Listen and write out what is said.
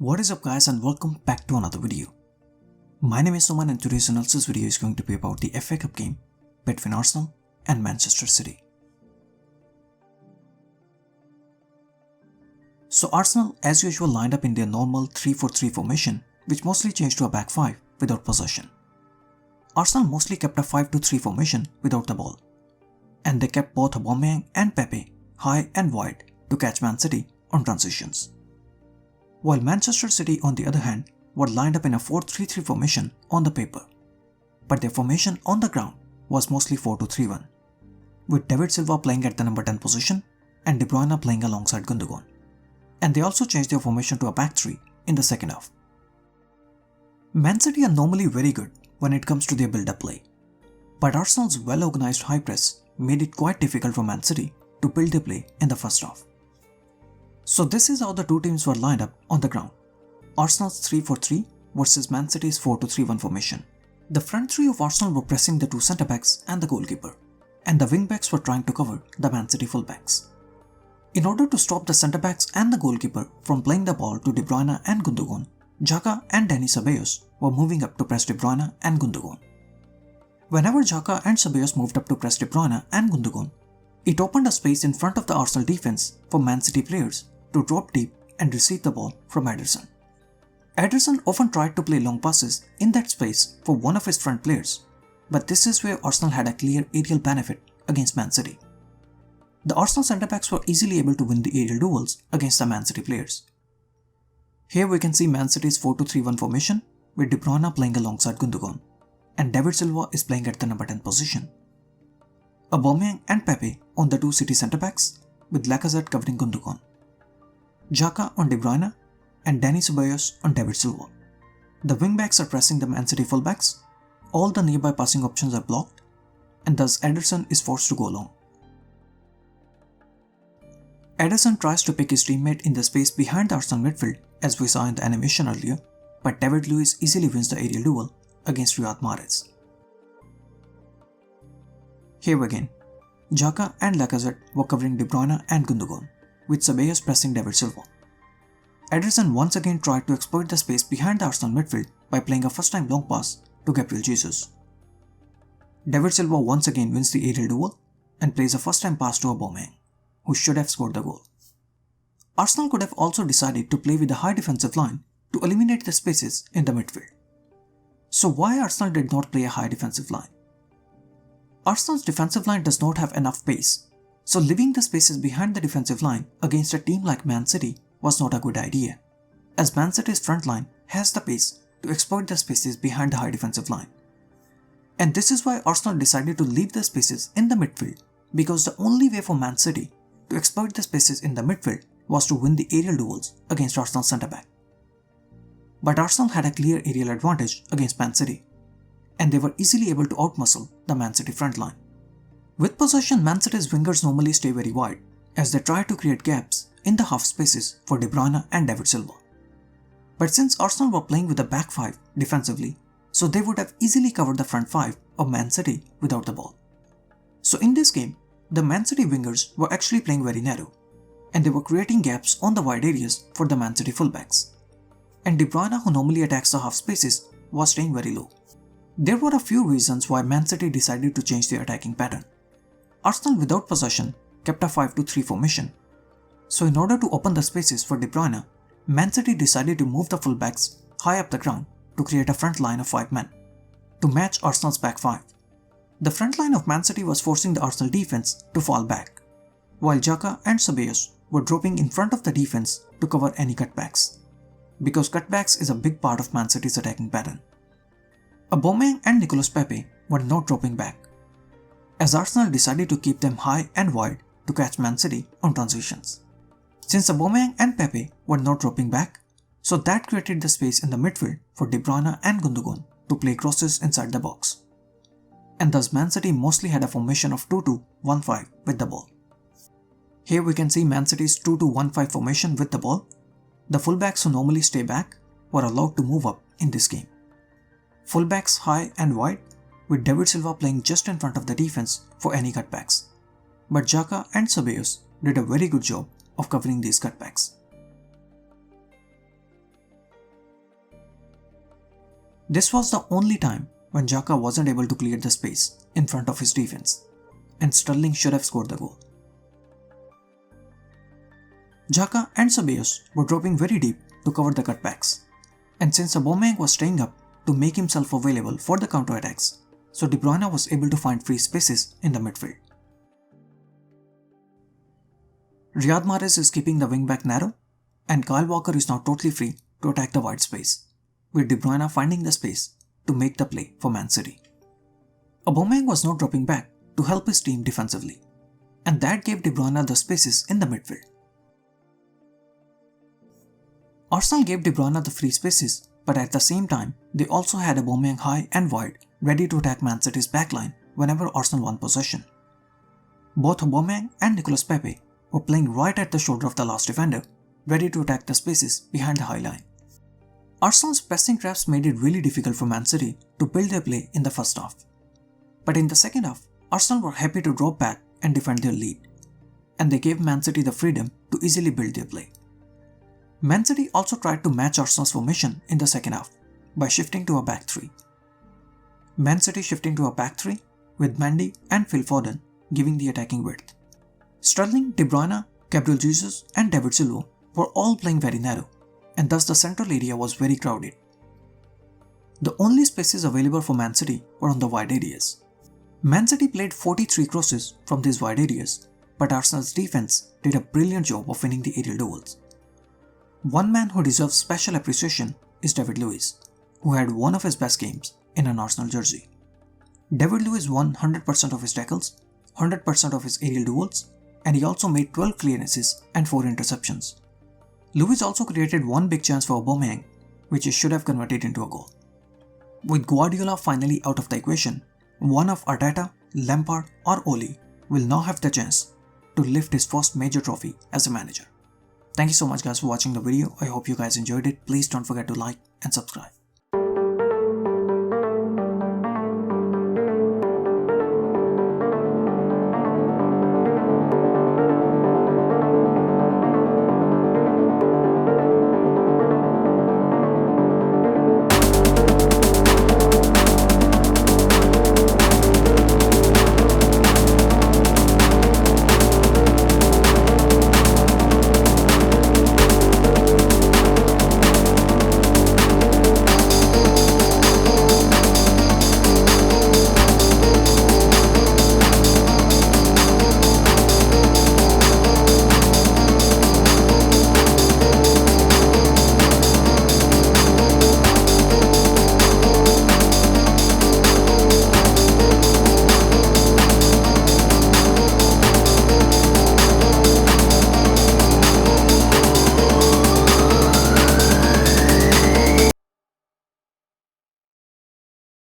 What is up guys, and welcome back to another video. My name is Nouman and today's analysis video is going to be about the FA Cup game between Arsenal and Manchester City. So Arsenal as usual lined up in their normal 3-4-3 formation, which mostly changed to a back 5 without possession. Arsenal mostly kept a 5-2-3 formation without the ball, and they kept both Aubameyang and Pepe high and wide to catch Man City on transitions. While Manchester City on the other hand were lined up in a 4-3-3 formation on the paper, but their formation on the ground was mostly 4-2-3-1, with David Silva playing at the number 10 position and De Bruyne playing alongside Gundogan, and they also changed their formation to a back 3 in the second half. Man City are normally very good when it comes to their build-up play, but Arsenal's well-organized high press made it quite difficult for Man City to build their play in the first half. So this is how the two teams were lined up on the ground. Arsenal's 3-4-3 versus Man City's 4-2-3-1 formation. The front three of Arsenal were pressing the two centre-backs and the goalkeeper, and the wing-backs were trying to cover the Man City full-backs. In order to stop the centre-backs and the goalkeeper from playing the ball to De Bruyne and Gundogan, Xhaka and Dani Ceballos were moving up to press De Bruyne and Gundogan. Whenever Xhaka and Ceballos moved up to press De Bruyne and Gundogan, it opened a space in front of the Arsenal defense for Man City players to drop deep and receive the ball from Ederson. Ederson often tried to play long passes in that space for one of his front players, but this is where Arsenal had a clear aerial benefit against Man City. The Arsenal centre-backs were easily able to win the aerial duels against the Man City players. Here we can see Man City's 4-2-3-1 formation with De Bruyne playing alongside Gundogan, and David Silva is playing at the number 10 position. Aubameyang and Pepe on the two City centre-backs with Lacazette covering Gundogan. Xhaka on De Bruyne and Dani Ceballos on David Silva. The wing-backs are pressing the Man City full-backs, all the nearby passing options are blocked, and thus Ederson is forced to go long. Ederson tries to pick his teammate in the space behind the Arsenal midfield as we saw in the animation earlier, but David Luiz easily wins the aerial duel against Riyad Mahrez. Here again, Xhaka and Lacazette were covering De Bruyne and Gundogan, with Ceballos pressing David Silva. Ederson once again tried to exploit the space behind the Arsenal midfield by playing a first-time long pass to Gabriel Jesus. David Silva once again wins the aerial duel and plays a first-time pass to Aubameyang, who should have scored the goal. Arsenal could have also decided to play with a high defensive line to eliminate the spaces in the midfield. So why Arsenal did not play a high defensive line? Arsenal's defensive line does not have enough pace, so leaving the spaces behind the defensive line against a team like Man City was not a good idea, as Man City's front line has the pace to exploit the spaces behind the high defensive line. And this is why Arsenal decided to leave the spaces in the midfield, because the only way for Man City to exploit the spaces in the midfield was to win the aerial duels against Arsenal's centre-back. But Arsenal had a clear aerial advantage against Man City, and they were easily able to outmuscle the Man City front line. With possession, Man City's wingers normally stay very wide, as they try to create gaps in the half spaces for De Bruyne and David Silva. But since Arsenal were playing with a back 5 defensively, so they would have easily covered the front 5 of Man City without the ball. So in this game, the Man City wingers were actually playing very narrow, and they were creating gaps on the wide areas for the Man City fullbacks. And De Bruyne, who normally attacks the half spaces, was staying very low. There were a few reasons why Man City decided to change their attacking pattern. Arsenal without possession kept a 5-2-3 formation. So in order to open the spaces for De Bruyne, Man City decided to move the fullbacks high up the ground to create a front line of 5 men, to match Arsenal's back 5. The front line of Man City was forcing the Arsenal defense to fall back, while Xhaka and Ceballos were dropping in front of the defense to cover any cutbacks, because cutbacks is a big part of Man City's attacking pattern. Aubameyang and Nicolas Pepe were not dropping back, as Arsenal decided to keep them high and wide to catch Man City on transitions. Since Aubameyang and Pepe were not dropping back, so that created the space in the midfield for De Bruyne and Gundogan to play crosses inside the box. And thus Man City mostly had a formation of 2-2-1-5 with the ball. Here we can see Man City's 2-2-1-5 formation with the ball. The fullbacks who normally stay back were allowed to move up in this game. Fullbacks high and wide, with David Silva playing just in front of the defense for any cutbacks. But Xhaka and Ceballos did a very good job of covering these cutbacks. This was the only time when Xhaka wasn't able to clear the space in front of his defense, and Sterling should have scored the goal. Xhaka and Ceballos were dropping very deep to cover the cutbacks, and since Aubameyang was staying up to make himself available for the counter-attacks, so De Bruyne was able to find free spaces in the midfield. Riyad Mahrez is keeping the wing-back narrow, and Kyle Walker is now totally free to attack the wide space, with De Bruyne finding the space to make the play for Man City. Aubameyang was now dropping back to help his team defensively, and that gave De Bruyne the spaces in the midfield. Arsenal gave De Bruyne the free spaces, but at the same time, they also had Aubameyang high and wide, ready to attack Man City's backline whenever Arsenal won possession. Both Aubameyang and Nicolas Pepe were playing right at the shoulder of the last defender, ready to attack the spaces behind the high line. Arsenal's pressing traps made it really difficult for Man City to build their play in the first half. But in the second half, Arsenal were happy to drop back and defend their lead, and they gave Man City the freedom to easily build their play. Man City also tried to match Arsenal's formation in the second half by shifting to a back three. Man City shifting to a back three with Mendy and Phil Foden giving the attacking width. Sterling, De Bruyne, Gabriel Jesus and David Silva were all playing very narrow, and thus the central area was very crowded. The only spaces available for Man City were on the wide areas. Man City played 43 crosses from these wide areas, but Arsenal's defense did a brilliant job of winning the aerial duels. One man who deserves special appreciation is David Luiz, who had one of his best games in an Arsenal jersey. David Luiz won 100% of his tackles, 100% of his aerial duels, and he also made 12 clearances and 4 interceptions. Luiz also created one big chance for Aubameyang, which he should have converted into a goal. With Guardiola finally out of the equation, one of Arteta, Lampard or Ole will now have the chance to lift his first major trophy as a manager. Thank you so much guys for watching the video. I hope you guys enjoyed it. Please don't forget to like and subscribe.